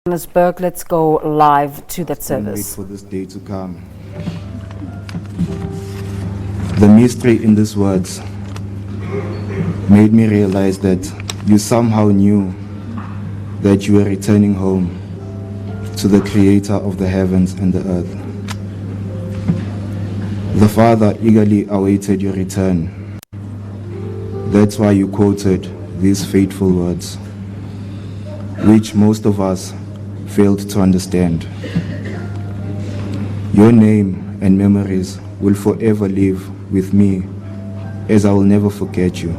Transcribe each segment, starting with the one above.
Johannesburg. Let's go live to that Wait service. for this day to come. The mystery in these words made me realize that you somehow knew that you were returning home to the Creator of the heavens and the earth. The Father eagerly awaited your return. That's why you quoted these fateful words, which most of us failed to understand. Your name and memories will forever live with me, as I will never forget you.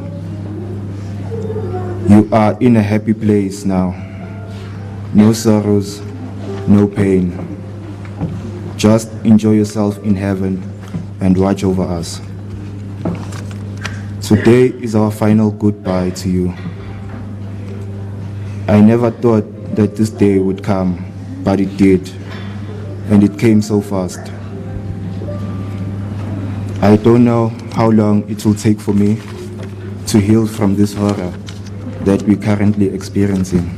You are in a happy place now. No sorrows, no pain. Just enjoy yourself in heaven and watch over us. Today is our final goodbye to you. I never thought that this day would come, but it did, and it came so fast. I don't know how long it will take for me to heal from this horror that we're currently experiencing,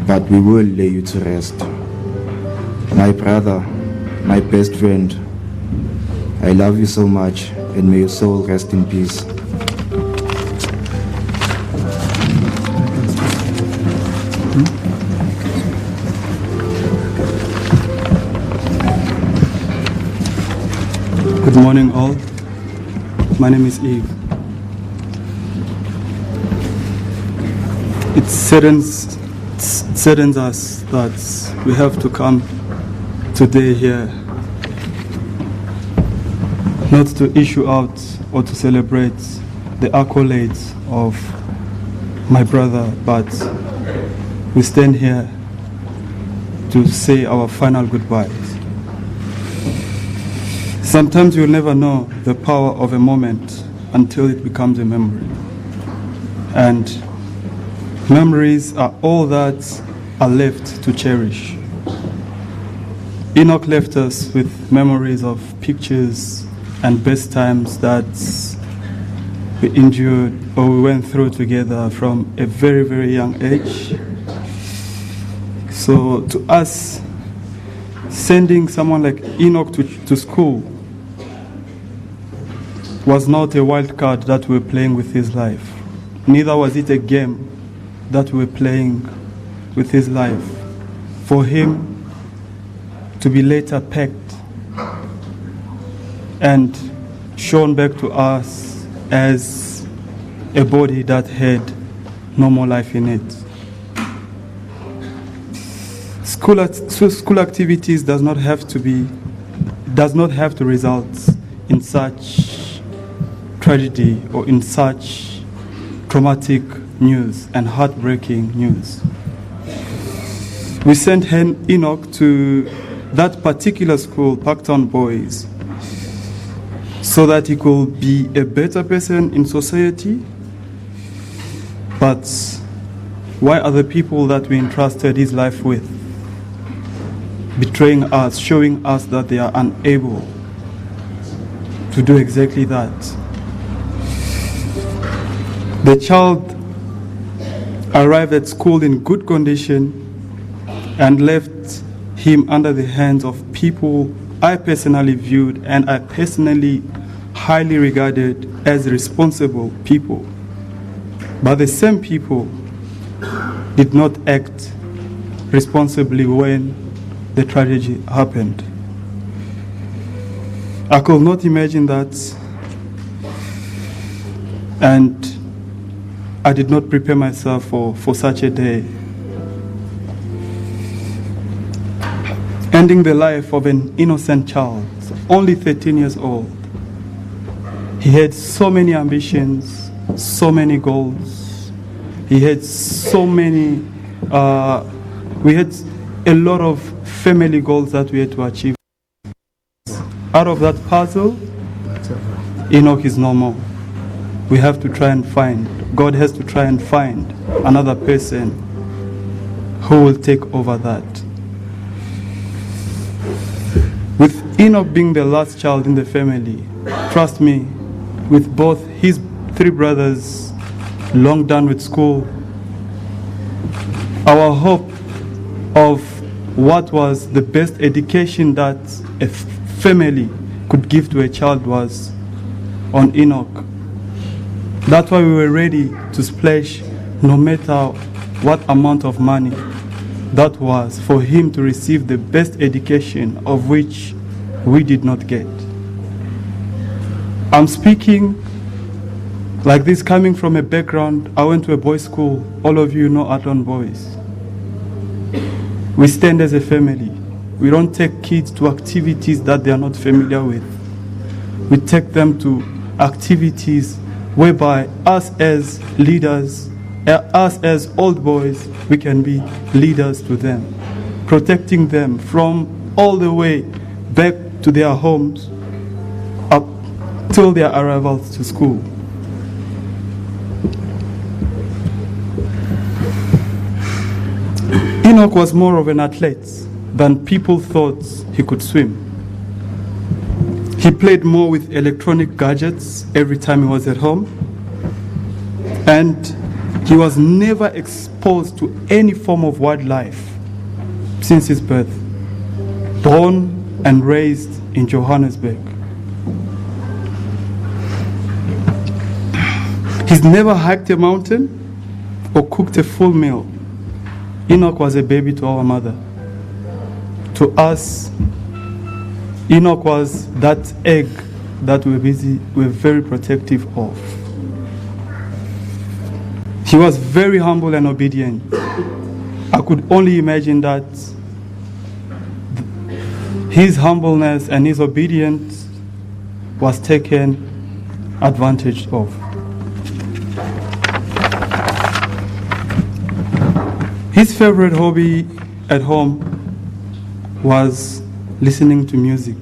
but we will lay you to rest. My brother, my best friend, I love you so much, and may your soul rest in peace. Good morning all. My name is Eve. It saddens us that we have to come today here, not to issue out or to celebrate the accolades of my brother, but we stand here to say our final goodbyes. Sometimes you'll never know the power of a moment until it becomes a memory. And memories are all that are left to cherish. Enoch left us with memories of pictures and best times that we endured or we went through together from a very, very young age. So to us, sending someone like Enoch to school was not a wild card that we were playing with his life. Neither was it a game that we were playing with his life. For him to be later packed and shown back to us as a body that had no more life in it. School activities does not have to result in such tragedy or in such traumatic news and heartbreaking news. We sent Enoch to that particular school, Parktown Boys, so that he could be a better person in society. But why are the people that we entrusted his life with betraying us, showing us that they are unable to do exactly that? The child arrived at school in good condition and left him under the hands of people I personally viewed and I personally highly regarded as responsible people. But the same people did not act responsibly when the tragedy happened. I could not imagine that, and I did not prepare myself for such a day. Ending the life of an innocent child, only 13 years old. He had so many ambitions, so many goals. He had so many, we had a lot of family goals that we had to achieve. Out of that puzzle, Enoch is no more. We have to try and find, God has to try and find another person who will take over that. With Enoch being the last child in the family, trust me, with both his 3 brothers long done with school, our hope of what was the best education that a family could give to a child was on Enock. That's why we were ready to splash no matter what amount of money that was for him to receive the best education of which we did not get. I'm speaking like this coming from a background. I went to a boys' school. All of you know Parktown Boys. We stand as a family. We don't take kids to activities that they are not familiar with. We take them to activities whereby us as leaders, us as old boys, we can be leaders to them, protecting them from all the way back to their homes up till their arrival to school. Enock was more of an athlete than people thought he could swim. He played more with electronic gadgets every time he was at home, and he was never exposed to any form of wildlife since his birth. Born and raised in Johannesburg. He's never hiked a mountain or cooked a full meal. Enock was a baby to our mother. To us, Enock was that egg that we're very protective of. He was very humble and obedient. I could only imagine that his humbleness and his obedience was taken advantage of. His favorite hobby at home was listening to music,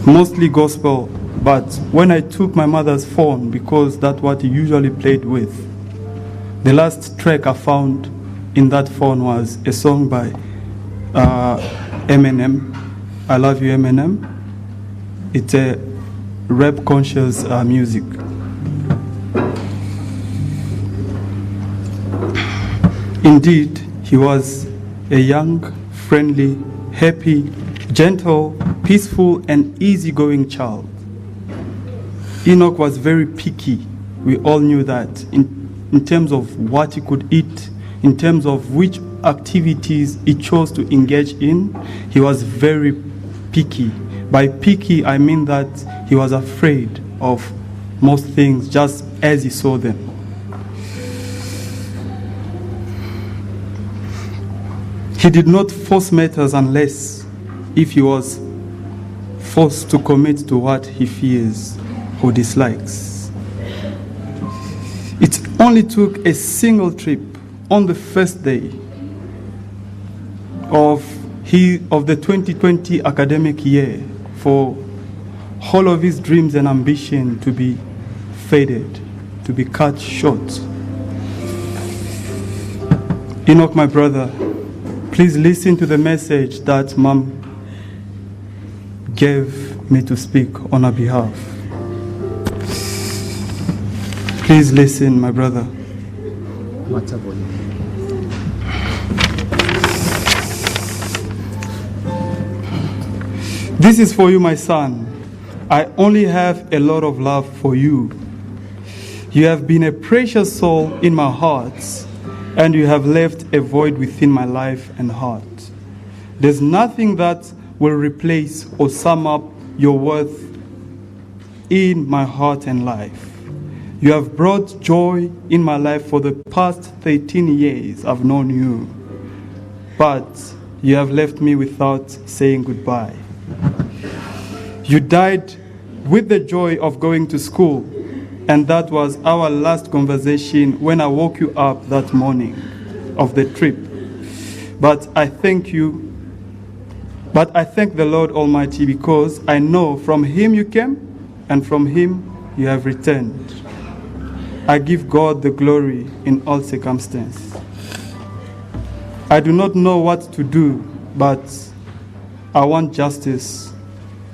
mostly gospel, but when I took my mother's phone, because that's what he usually played with, the last track I found in that phone was a song by Eminem, I Love You Eminem. It's a rap conscious music. Indeed, he was a young, friendly, happy, gentle, peaceful, and easygoing child. Enock was very picky. We all knew that in terms of what he could eat, in terms of which activities he chose to engage in, he was very picky. By picky, I mean that he was afraid of most things just as he saw them. He did not force matters unless if he was forced to commit to what he fears or dislikes. It only took a single trip on the first day of the 2020 academic year for all of his dreams and ambition to be faded, to be cut short. Enock, my brother, please listen to the message that Mom gave me to speak on her behalf. Please listen, my brother. This is for you, my son. I only have a lot of love for you. You have been a precious soul in my heart, and you have left a void within my life and heart. There's nothing that will replace or sum up your worth in my heart and life. You have brought joy in my life for the past 13 years I've known you, but you have left me without saying goodbye. You died with the joy of going to school, and that was our last conversation when I woke you up that morning of the trip. But I thank the Lord Almighty, because I know from Him you came and from Him you have returned. I give God the glory in all circumstances. I do not know what to do, but I want justice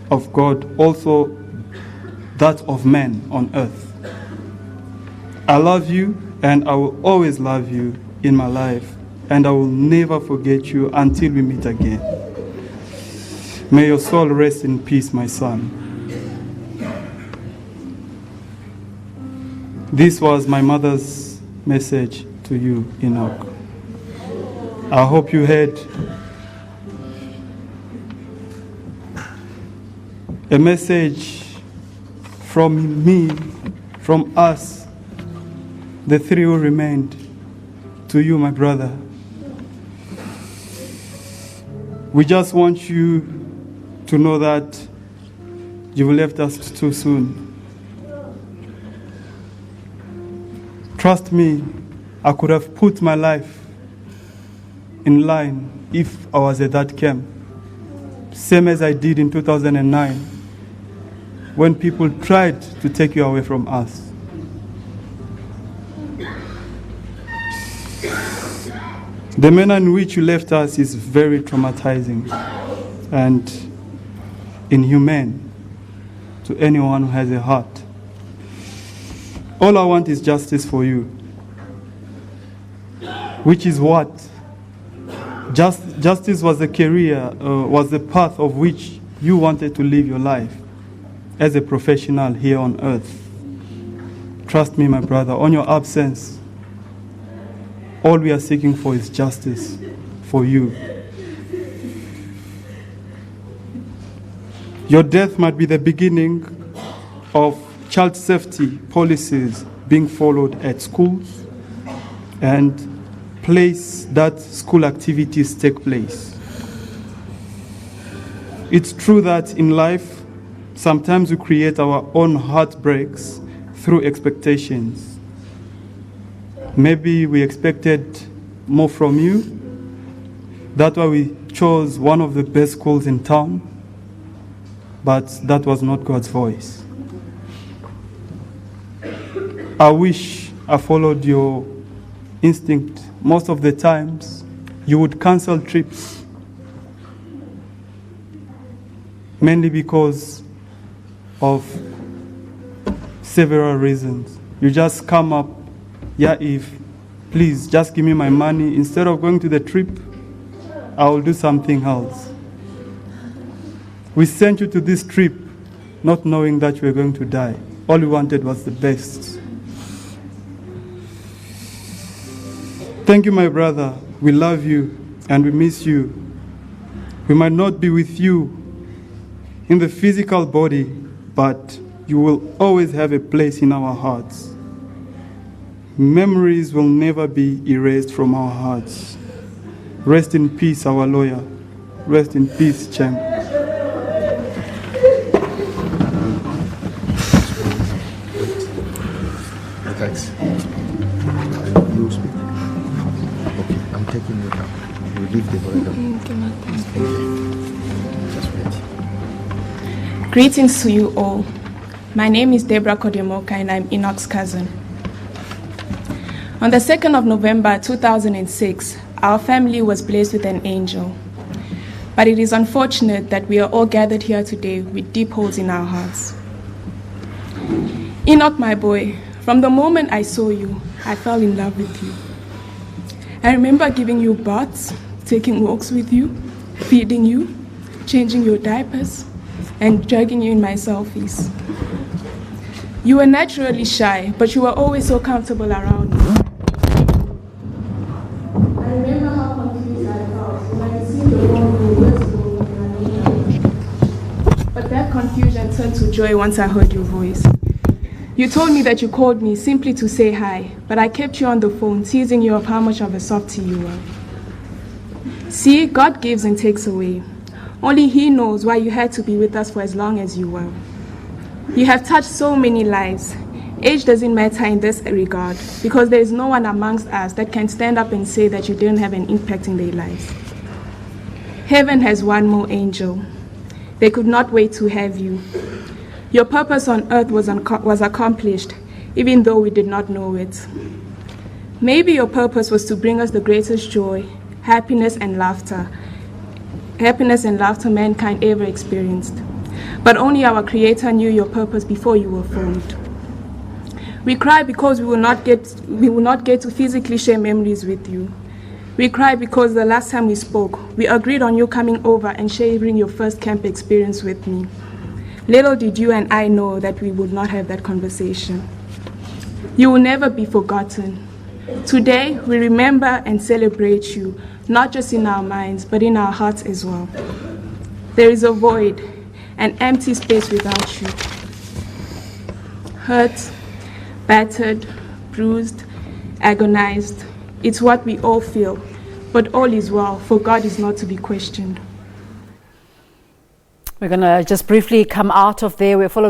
of God, also that of men on earth. I love you, and I will always love you in my life and I will never forget you until we meet again. May your soul rest in peace, my son. This was my mother's message to you, Enock. I hope you heard a message from me, from us, the three who remained, to you, my brother. We just want you to know that you left us too soon. Trust me, I could have put my life in line if I was at that camp, same as I did in 2009, when people tried to take you away from us. The manner in which you left us is very traumatizing and inhumane to anyone who has a heart. All I want is justice for you, which is what? Justice was the career, was the path of which you wanted to live your life as a professional here on earth. Trust me, my brother, on your absence, all we are seeking for is justice for you. Your death might be the beginning of child safety policies being followed at schools and place that school activities take place. It's true that in life, sometimes we create our own heartbreaks through expectations. Maybe we expected more from you. That's why we chose one of the best schools in town, but that was not God's voice. I wish I followed your instinct. Most of the times, you would cancel trips, mainly because of several reasons. You just come up, yeah, if please just give me my money. Instead of going to the trip, I will do something else. We sent you to this trip not knowing that you were going to die. All we wanted was the best. Thank you, my brother. We love you and we miss you. We might not be with you in the physical body, but you will always have a place in our hearts. Memories will never be erased from our hearts. Rest in peace, our lawyer. Rest in peace, champ. Thanks. You speak? Okay, I'm taking you down. You leave the corridor. Just wait. Greetings to you all. My name is Deborah Kodemoka and I'm Enoch's cousin. On the 2nd of November 2006, our family was blessed with an angel. But it is unfortunate that we are all gathered here today with deep holes in our hearts. Enoch, my boy, from the moment I saw you, I fell in love with you. I remember giving you baths, taking walks with you, feeding you, changing your diapers, and dragging you in my selfies. You were naturally shy, but you were always so comfortable around me. I remember how confused I felt when I see the wrong way to go and I know. But that confusion turned to joy once I heard your voice. You told me that you called me simply to say hi, but I kept you on the phone, teasing you of how much of a softie you were. See, God gives and takes away. Only He knows why you had to be with us for as long as you were. You have touched so many lives. Age doesn't matter in this regard, because there is no one amongst us that can stand up and say that you didn't have an impact in their lives. Heaven has one more angel. They could not wait to have you. Your purpose on earth was accomplished, even though we did not know it. Maybe your purpose was to bring us the greatest joy, happiness and laughter mankind ever experienced. But only our Creator knew your purpose before you were formed. We cry because we will not get to physically share memories with you. We cry because the last time we spoke, we agreed on you coming over and sharing your first camp experience with me. Little did you and I know that we would not have that conversation. You will never be forgotten. Today, we remember and celebrate you, not just in our minds, but in our hearts as well. There is a void, an empty space without you. Hurt, battered, bruised, agonized. It's what we all feel, but all is well, for God is not to be questioned. We're going to just briefly come out of there. We're following